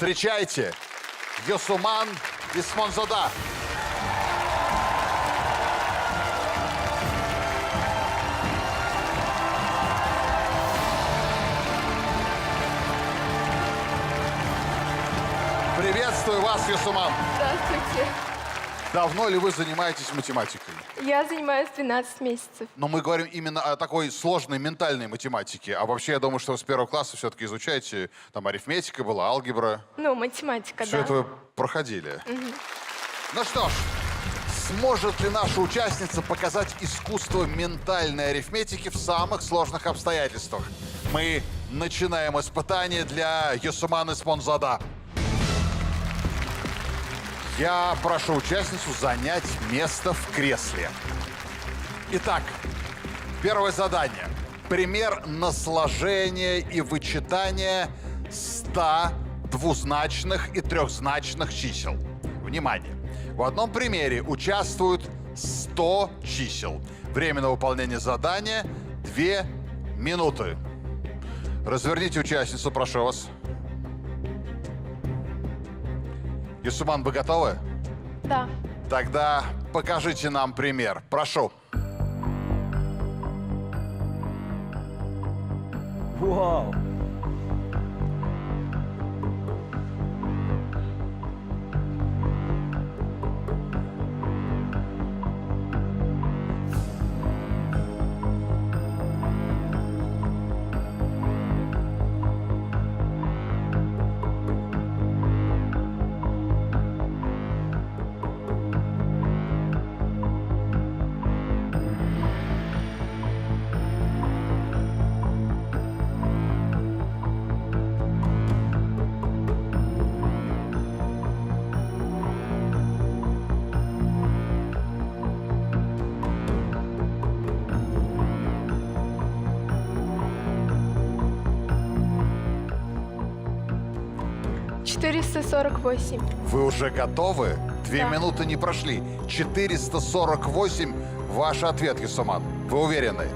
Встречайте, Йосуман Исмонзода. Приветствую вас, Йосуман. Здравствуйте. Давно ли вы занимаетесь математикой? Я занимаюсь 12 месяцев. Но мы говорим именно о такой сложной ментальной математике. А вообще, я думаю, что вы с первого класса все-таки изучаете. Там арифметика была, алгебра. Ну, математика, Все да. это вы проходили. Ну что ж, сможет ли наша участница показать искусство ментальной арифметики в самых сложных обстоятельствах? Мы начинаем испытание для Йосуман Исмонзода. Я прошу участницу занять место в кресле. Итак, первое задание. Пример на сложение и вычитание 100 двузначных и трехзначных чисел. Внимание! В одном примере участвуют 100 чисел. Время на выполнение задания 2 минуты. Разверните участницу, прошу вас. Йосуман, вы готовы? Да. Тогда покажите нам пример. Прошу. Вау! «448». Вы уже готовы? 2 Да. минуты не прошли. 448 ваш ответ, Йосуман. Вы уверены?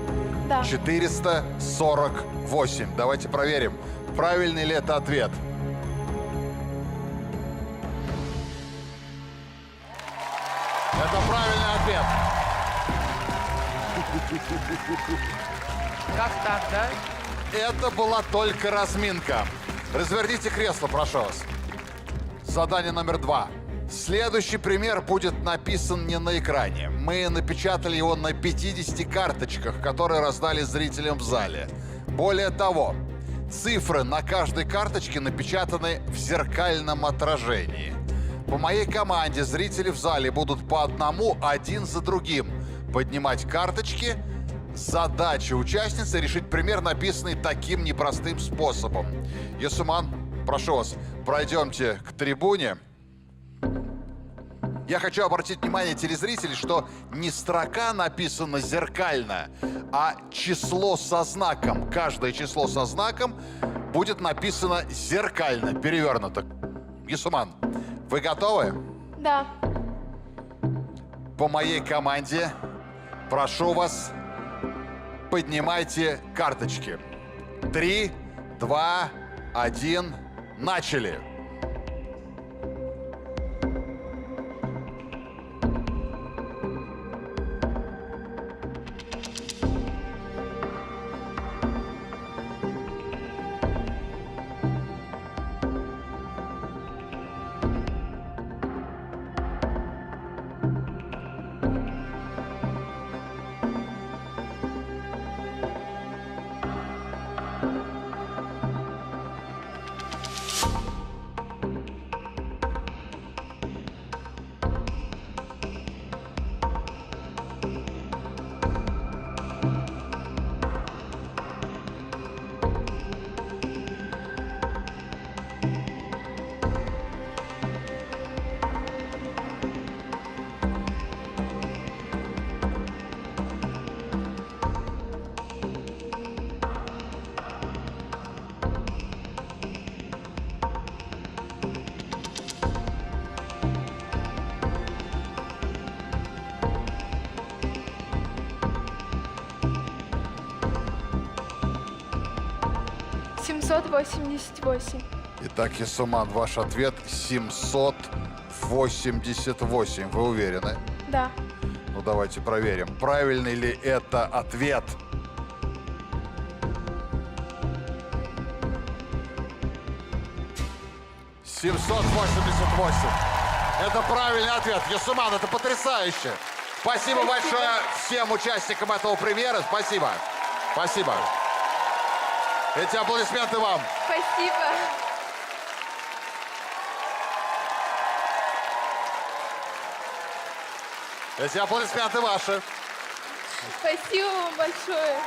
Да. 448. Давайте проверим, правильный ли это ответ. Это правильный ответ. Как так, да? Это была только разминка. Разверните кресло, прошу вас. Задание номер 2. Следующий пример будет написан не на экране. Мы напечатали его на 50 карточках, которые раздали зрителям в зале. Более того, цифры на каждой карточке напечатаны в зеркальном отражении. По моей команде зрители в зале будут по одному, один за другим, поднимать карточки. Задача участницы — решить пример, написанный таким непростым способом. Йосуман, прошу вас, пройдемте к трибуне. Я хочу обратить внимание телезрителей, что не строка написана зеркально, а число со знаком. Каждое число со знаком будет написано зеркально, перевернуто. Йосуман, вы готовы? Да. По моей команде прошу вас, поднимайте карточки. 3, 2, 1, начали. «788». Итак, Ясуман, ваш ответ 788. Вы уверены? Да. Ну, давайте проверим, правильный ли это ответ. «788». Это правильный ответ. Ясуман, это потрясающе. Спасибо большое всем участникам этого премьера. Спасибо. Спасибо. Эти аплодисменты вам. Спасибо. Эти аплодисменты ваши. Спасибо вам большое.